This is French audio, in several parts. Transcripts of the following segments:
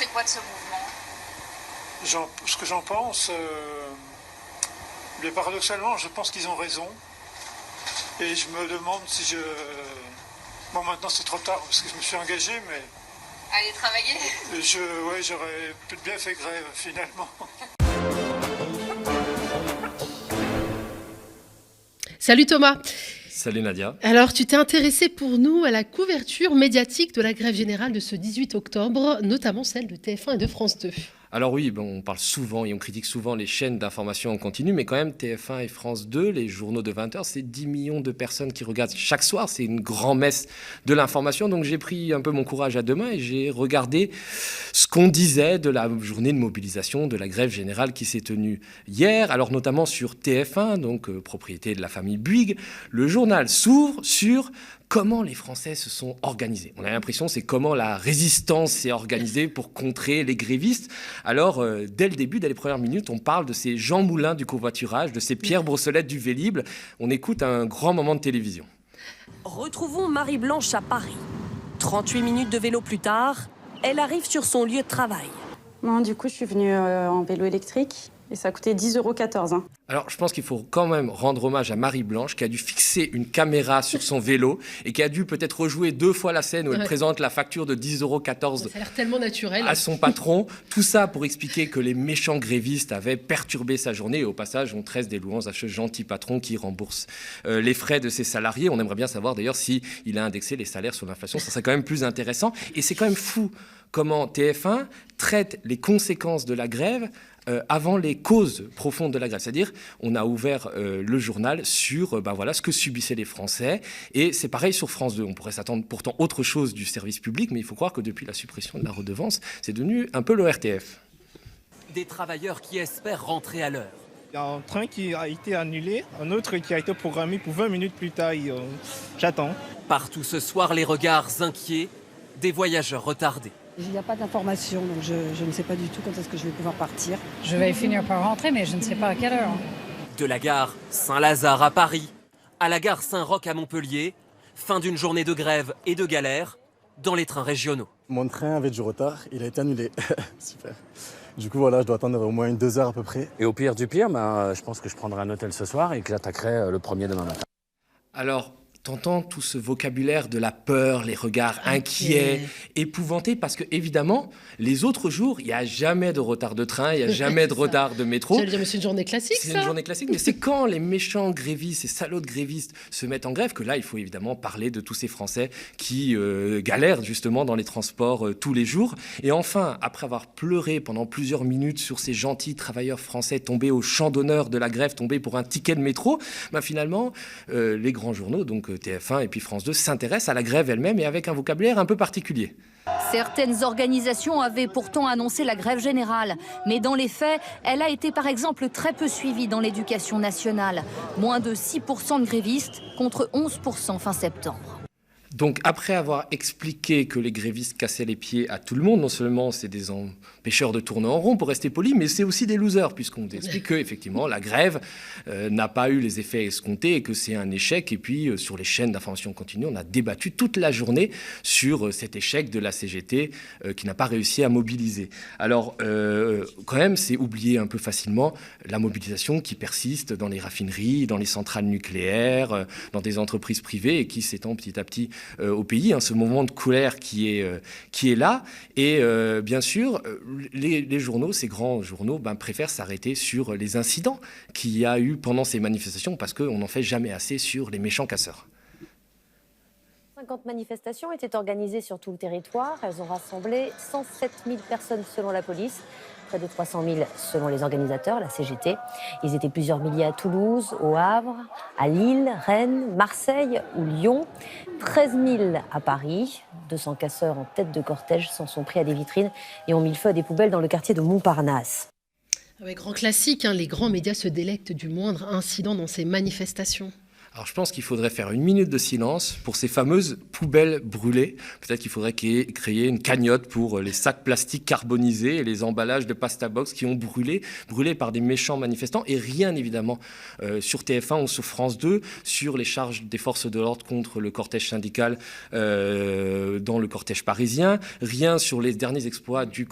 pensez quoi de ce mouvement? Ce que j'en pense, mais paradoxalement, je pense qu'ils ont raison. Et je me demande si je... Bon, maintenant c'est trop tard parce que je me suis engagé, mais... Allez travailler? Ouais, j'aurais peut-être bien fait grève finalement. Salut Thomas. Salut Nadia. Alors, tu t'es intéressé pour nous à la couverture médiatique de la grève générale de ce 18 octobre, notamment celle de TF1 et de France 2. Alors oui, on parle souvent et on critique souvent les chaînes d'information en continu, mais quand même TF1 et France 2, les journaux de 20h, c'est 10 millions de personnes qui regardent chaque soir, c'est une grand-messe de l'information. Donc j'ai pris un peu mon courage à deux mains et j'ai regardé ce qu'on disait de la journée de mobilisation de la grève générale qui s'est tenue hier, alors notamment sur TF1, donc propriété de la famille Bouygues. Le journal s'ouvre sur comment les Français se sont organisés. On a l'impression c'est comment la résistance s'est organisée pour contrer les grévistes. Alors, dès le début, dès les premières minutes, on parle de ces Jean Moulin du covoiturage, de ces Pierre Brossolette du Vélib'. On écoute un grand moment de télévision. Retrouvons Marie-Blanche à Paris. 38 minutes de vélo plus tard, elle arrive sur son lieu de travail. Non, du coup, je suis venue en vélo électrique et ça a coûté 10,14 €. Alors, je pense qu'il faut quand même rendre hommage à Marie-Blanche qui a dû fixer une caméra sur son vélo et qui a dû peut-être rejouer 2 fois la scène où elle présente la facture de 10,14 € Ça a l'air tellement naturel. à son patron. Tout ça pour expliquer que les méchants grévistes avaient perturbé sa journée. Et au passage, on tresse des louanges à ce gentil patron qui rembourse les frais de ses salariés. On aimerait bien savoir d'ailleurs s'il a indexé les salaires sur l'inflation. Ça serait quand même plus intéressant. Et c'est quand même fou comment TF1 traite les conséquences de la grève avant les causes profondes de la grève. C'est-à-dire, on a ouvert le journal sur voilà, ce que subissaient les Français. Et c'est pareil sur France 2. On pourrait s'attendre pourtant autre chose du service public, mais il faut croire que depuis la suppression de la redevance, c'est devenu un peu le RTF. Des travailleurs qui espèrent rentrer à l'heure. Il y a un train qui a été annulé, un autre qui a été programmé pour 20 minutes plus tard. J'attends. Partout ce soir, les regards inquiets des voyageurs retardés. Il n'y a pas d'information, donc je ne sais pas du tout quand est-ce que je vais pouvoir partir. Je vais finir par rentrer, mais je ne sais pas à quelle heure. De la gare Saint-Lazare à Paris, à la gare Saint-Roch à Montpellier, fin d'une journée de grève et de galère dans les trains régionaux. Mon train avait du retard, il a été annulé. Super. Du coup, voilà, je dois attendre au moins 2 heures à peu près. Et au pire du pire, je pense que je prendrai un hôtel ce soir et que j'attaquerai le premier demain matin. Alors, t'entends tout ce vocabulaire de la peur, les regards inquiets, épouvantés, parce que évidemment, les autres jours, il n'y a jamais de retard de train, il n'y a jamais de retard de métro. J'allais dire, mais c'est une journée classique, ça. C'est une journée classique, mais c'est quand les méchants grévistes, ces salauds de grévistes se mettent en grève que là, il faut évidemment parler de tous ces Français qui galèrent justement dans les transports tous les jours. Et enfin, après avoir pleuré pendant plusieurs minutes sur ces gentils travailleurs français tombés au champ d'honneur de la grève, tombés pour un ticket de métro, finalement, les grands journaux, donc TF1 et puis France 2, s'intéressent à la grève elle-même et avec un vocabulaire un peu particulier. Certaines organisations avaient pourtant annoncé la grève générale. Mais dans les faits, elle a été par exemple très peu suivie dans l'éducation nationale. Moins de 6% de grévistes contre 11% fin septembre. Donc après avoir expliqué que les grévistes cassaient les pieds à tout le monde, non seulement c'est des empêcheurs de tourner en rond pour rester poli, mais c'est aussi des losers, puisqu'on explique que effectivement la grève n'a pas eu les effets escomptés et que c'est un échec. Et puis sur les chaînes d'information continue, on a débattu toute la journée sur cet échec de la CGT qui n'a pas réussi à mobiliser. Alors quand même, c'est oublier un peu facilement la mobilisation qui persiste dans les raffineries, dans les centrales nucléaires, dans des entreprises privées et qui s'étend petit à petit au pays, ce moment de colère qui est là. Et bien sûr, les journaux, ces grands journaux, préfèrent s'arrêter sur les incidents qu'il y a eu pendant ces manifestations parce qu'on n'en fait jamais assez sur les méchants casseurs. 50 manifestations étaient organisées sur tout le territoire. Elles ont rassemblé 107 000 personnes selon la police, près de 300 000 selon les organisateurs, la CGT. Ils étaient plusieurs milliers à Toulouse, au Havre, à Lille, Rennes, Marseille ou Lyon. 13 000 à Paris. 200 casseurs en tête de cortège s'en sont pris à des vitrines et ont mis le feu à des poubelles dans le quartier de Montparnasse. Avec grand classique, les grands médias se délectent du moindre incident dans ces manifestations. Alors je pense qu'il faudrait faire une minute de silence pour ces fameuses poubelles brûlées. Peut-être qu'il faudrait créer une cagnotte pour les sacs plastiques carbonisés et les emballages de pasta box qui ont brûlé par des méchants manifestants. Et rien évidemment sur TF1 ou sur France 2 sur les charges des forces de l'ordre contre le cortège syndical dans le cortège parisien. Rien sur les derniers exploits du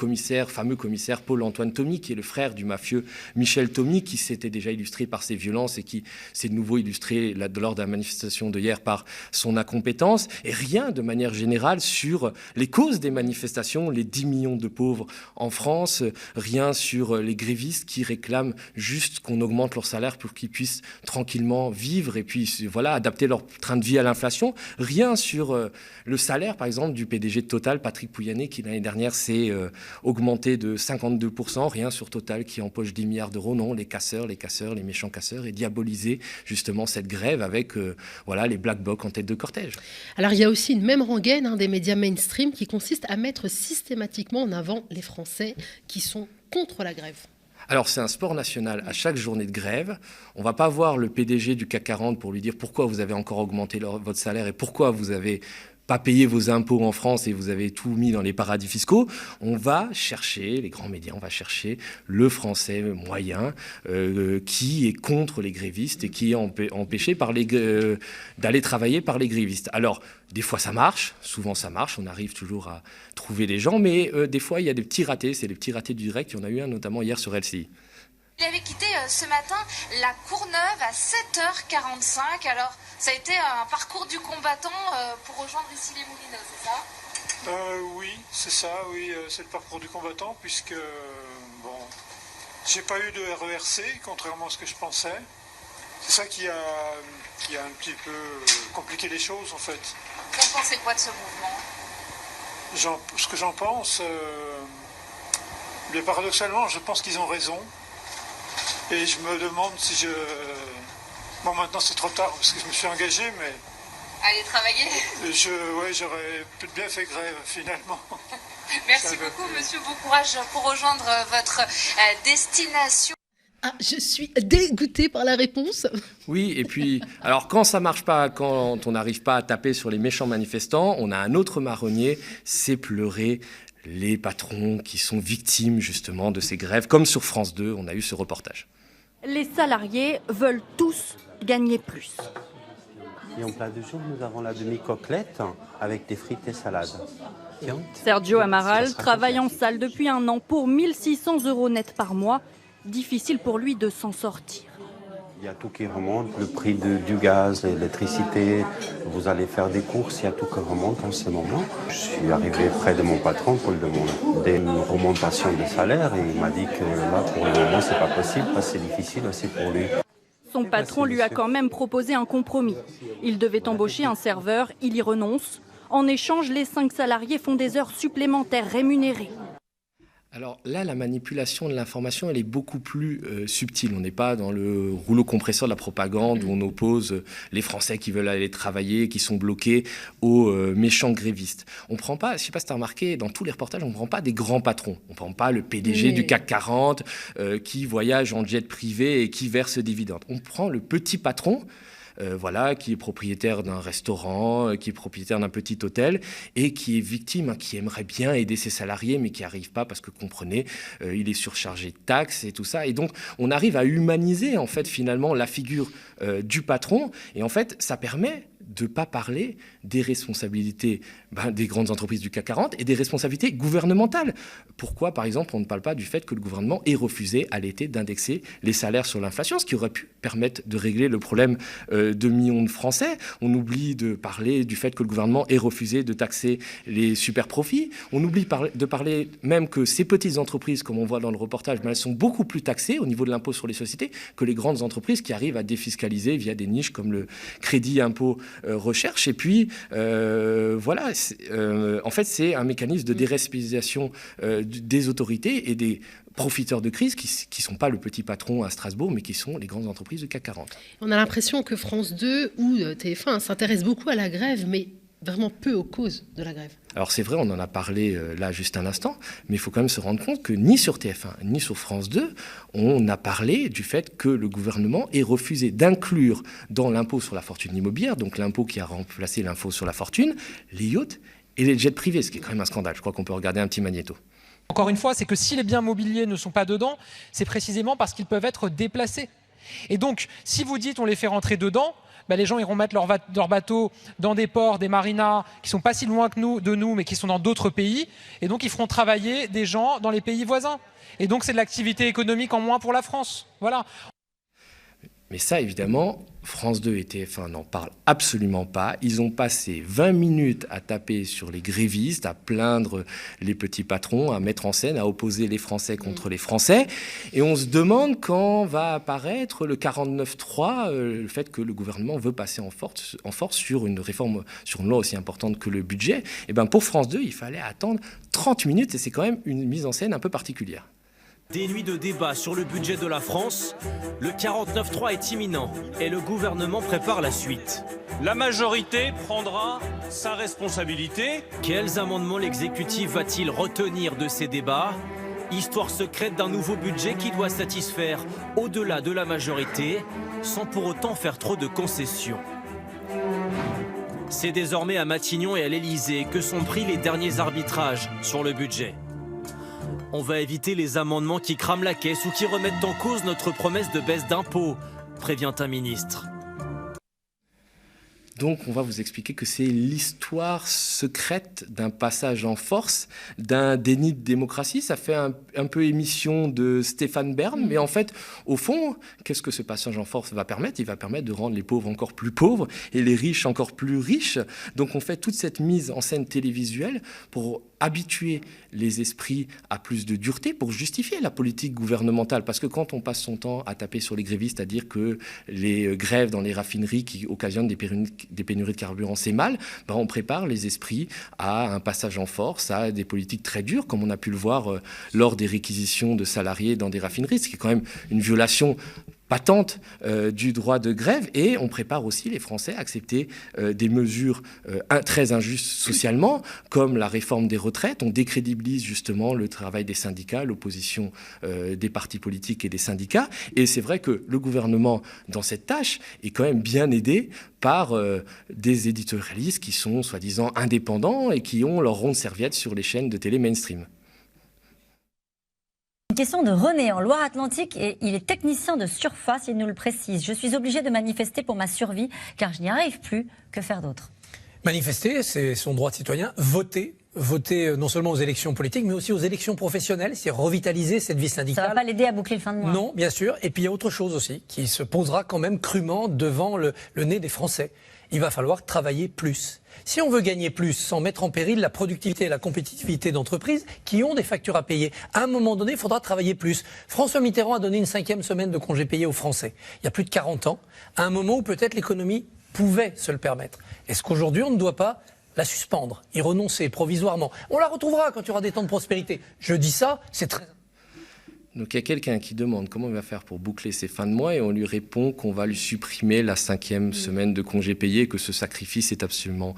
fameux commissaire Paul-Antoine Thomy, qui est le frère du mafieux Michel Thomy, qui s'était déjà illustré par ses violences et qui s'est de nouveau illustré lors de la manifestation de hier par son incompétence, et rien de manière générale sur les causes des manifestations, les 10 millions de pauvres en France, rien sur les grévistes qui réclament juste qu'on augmente leur salaire pour qu'ils puissent tranquillement vivre et puis voilà, adapter leur train de vie à l'inflation, rien sur le salaire par exemple du PDG de Total, Patrick Pouyanné, qui l'année dernière s'est augmenté de 52%, rien sur Total qui empoche 10 milliards d'euros, non, les casseurs, les méchants casseurs, et diaboliser justement cette grève avec les Black Blocs en tête de cortège. Alors il y a aussi une même rengaine des médias mainstream qui consiste à mettre systématiquement en avant les Français qui sont contre la grève. Alors c'est un sport national. À chaque journée de grève, on ne va pas voir le PDG du CAC 40 pour lui dire pourquoi vous avez encore augmenté votre salaire et pourquoi vous avez pas payer vos impôts en France et vous avez tout mis dans les paradis fiscaux. On va chercher, les grands médias, on va chercher le Français moyen qui est contre les grévistes et qui est empêché d'aller travailler par les grévistes. Alors, des fois ça marche, souvent ça marche, on arrive toujours à trouver les gens, mais des fois il y a des petits ratés, c'est les petits ratés du direct, il y en a eu un notamment hier sur LCI. Il avait quitté ce matin la Courneuve à 7h45. Alors, ça a été un parcours du combattant pour rejoindre ici les Moulineaux, c'est ça ? Oui, c'est ça, oui, c'est le parcours du combattant, puisque, j'ai pas eu de RERC, contrairement à ce que je pensais. C'est ça qui a un petit peu compliqué les choses, en fait. Vous pensez quoi de ce mouvement ? Ce que j'en pense, mais paradoxalement, je pense qu'ils ont raison. Et je me demande si je... Bon, maintenant c'est trop tard parce que je me suis engagé, mais... Allez travailler ? J'aurais bien fait grève finalement. Merci beaucoup, monsieur. Bon courage pour rejoindre votre destination. Ah, je suis dégoûtée par la réponse. Oui, et puis, alors quand ça marche pas, quand on n'arrive pas à taper sur les méchants manifestants, on a un autre marronnier, c'est pleurer les patrons qui sont victimes justement de ces grèves. Comme sur France 2, on a eu ce reportage. Les salariés veulent tous gagner plus. Et en plat du jour, nous avons la demi-côtelette avec des frites et salades. Sergio Amaral travaille en salle depuis 1 an pour 1 600 € net par mois. Difficile pour lui de s'en sortir. Il y a tout qui remonte, le prix du gaz, l'électricité. Vous allez faire des courses, il y a tout qui remonte en ce moment. Je suis arrivé près de mon patron pour lui demander une remontation de salaire et il m'a dit que là, pour le moment, c'est pas possible parce que c'est difficile aussi pour lui. Son patron lui a quand même proposé un compromis. Il devait embaucher un serveur, il y renonce. En échange, les 5 salariés font des heures supplémentaires rémunérées. Alors là, la manipulation de l'information, elle est beaucoup plus subtile. On n'est pas dans le rouleau compresseur de la propagande où on oppose les Français qui veulent aller travailler, qui sont bloqués aux méchants grévistes. On prend pas, je ne sais pas si tu as remarqué, dans tous les reportages, on ne prend pas des grands patrons. On ne prend pas le PDG du CAC 40 qui voyage en jet privé et qui verse des dividendes. On prend le petit patron, qui est propriétaire d'un restaurant, qui est propriétaire d'un petit hôtel et qui est victime, qui aimerait bien aider ses salariés mais qui n'y arrive pas parce que, comprenez, il est surchargé de taxes et tout ça. Et donc, on arrive à humaniser, en fait, finalement, la figure du patron. Et en fait, ça permet de ne pas parler des responsabilités des grandes entreprises du CAC 40 et des responsabilités gouvernementales. Pourquoi, par exemple, on ne parle pas du fait que le gouvernement ait refusé à l'été d'indexer les salaires sur l'inflation, ce qui aurait pu permettre de régler le problème de millions de Français. On oublie de parler du fait que le gouvernement ait refusé de taxer les super profits. On oublie de parler même que ces petites entreprises, comme on voit dans le reportage, elles sont beaucoup plus taxées au niveau de l'impôt sur les sociétés que les grandes entreprises qui arrivent à défiscaliser via des niches comme le crédit impôt recherche. Et puis, en fait, c'est un mécanisme de déresponsabilisation des autorités et des profiteurs de crise qui ne sont pas le petit patron à Strasbourg, mais qui sont les grandes entreprises du CAC 40. On a l'impression que France 2 ou TF1 s'intéressent beaucoup à la grève, mais vraiment peu aux causes de la grève. Alors c'est vrai, on en a parlé là juste un instant, mais il faut quand même se rendre compte que ni sur TF1 ni sur France 2, on a parlé du fait que le gouvernement ait refusé d'inclure dans l'impôt sur la fortune immobilière, donc l'impôt qui a remplacé l'impôt sur la fortune, les yachts et les jets privés, ce qui est quand même un scandale. Je crois qu'on peut regarder un petit magnéto. Encore une fois, c'est que si les biens mobiliers ne sont pas dedans, c'est précisément parce qu'ils peuvent être déplacés. Et donc, si vous dites on les fait rentrer dedans, les gens iront mettre leurs bateaux dans des ports, des marinas qui sont pas si loin de nous, mais qui sont dans d'autres pays. Et donc, ils feront travailler des gens dans les pays voisins. Et donc, c'est de l'activité économique en moins pour la France. Voilà. Mais ça, évidemment, France 2 et TF1 n'en parlent absolument pas. Ils ont passé 20 minutes à taper sur les grévistes, à plaindre les petits patrons, à mettre en scène, à opposer les Français contre les Français. Et on se demande quand va apparaître le 49.3, le fait que le gouvernement veut passer en force sur une réforme, sur une loi aussi importante que le budget. Et bien pour France 2, il fallait attendre 30 minutes et c'est quand même une mise en scène un peu particulière. Des nuits de débat sur le budget de la France, le 49.3 est imminent et le gouvernement prépare la suite. La majorité prendra sa responsabilité. Quels amendements l'exécutif va-t-il retenir de ces débats? Histoire secrète d'un nouveau budget qui doit satisfaire au-delà de la majorité, sans pour autant faire trop de concessions. C'est désormais à Matignon et à l'Élysée que sont pris les derniers arbitrages sur le budget. On va éviter les amendements qui crament la caisse ou qui remettent en cause notre promesse de baisse d'impôts, prévient un ministre. Donc on va vous expliquer que c'est l'histoire secrète d'un passage en force, d'un déni de démocratie. Ça fait un peu émission de Stéphane Bern, mais en fait, au fond, qu'est-ce que ce passage en force va permettre? Il va permettre de rendre les pauvres encore plus pauvres et les riches encore plus riches. Donc on fait toute cette mise en scène télévisuelle pour habituer les esprits à plus de dureté, pour justifier la politique gouvernementale. Parce que quand on passe son temps à taper sur les grévistes, à dire que les grèves dans les raffineries qui occasionnent des pénuries de carburant, c'est mal, on prépare les esprits à un passage en force, à des politiques très dures, comme on a pu le voir lors des réquisitions de salariés dans des raffineries, ce qui est quand même une violation patente du droit de grève, et on prépare aussi les Français à accepter des mesures très injustes socialement, comme la réforme des retraites. On décrédibilise justement le travail des syndicats, l'opposition des partis politiques et des syndicats, et c'est vrai que le gouvernement, dans cette tâche, est quand même bien aidé par des éditorialistes qui sont soi-disant indépendants et qui ont leur ronde serviette sur les chaînes de télé mainstream. Une question de René en Loire-Atlantique et il est technicien de surface, il nous le précise. Je suis obligé de manifester pour ma survie car je n'y arrive plus. Que faire d'autre? Manifester, c'est son droit de citoyen. Voter non seulement aux élections politiques mais aussi aux élections professionnelles, c'est revitaliser cette vie syndicale. Ça ne va pas l'aider à boucler le fin de mois? Non, bien sûr. Et puis il y a autre chose aussi qui se posera quand même crûment devant le nez des Français. Il va falloir travailler plus. Si on veut gagner plus sans mettre en péril la productivité et la compétitivité d'entreprises qui ont des factures à payer, à un moment donné, il faudra travailler plus. François Mitterrand a donné une 5e semaine de congé payé aux Français, il y a plus de 40 ans, à un moment où peut-être l'économie pouvait se le permettre. Est-ce qu'aujourd'hui, on ne doit pas la suspendre, y renoncer provisoirement? On la retrouvera quand il y aura des temps de prospérité. Je dis ça, c'est très... Donc il y a quelqu'un qui demande comment il va faire pour boucler ses fins de mois et on lui répond qu'on va lui supprimer la 5e semaine de congé payé, que ce sacrifice est absolument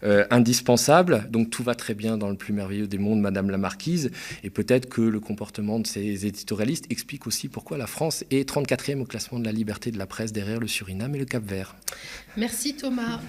indispensable. Donc tout va très bien dans le plus merveilleux des mondes, Madame la Marquise, et peut-être que le comportement de ces éditorialistes explique aussi pourquoi la France est 34e au classement de la liberté de la presse derrière le Suriname et le Cap-Vert. Merci Thomas.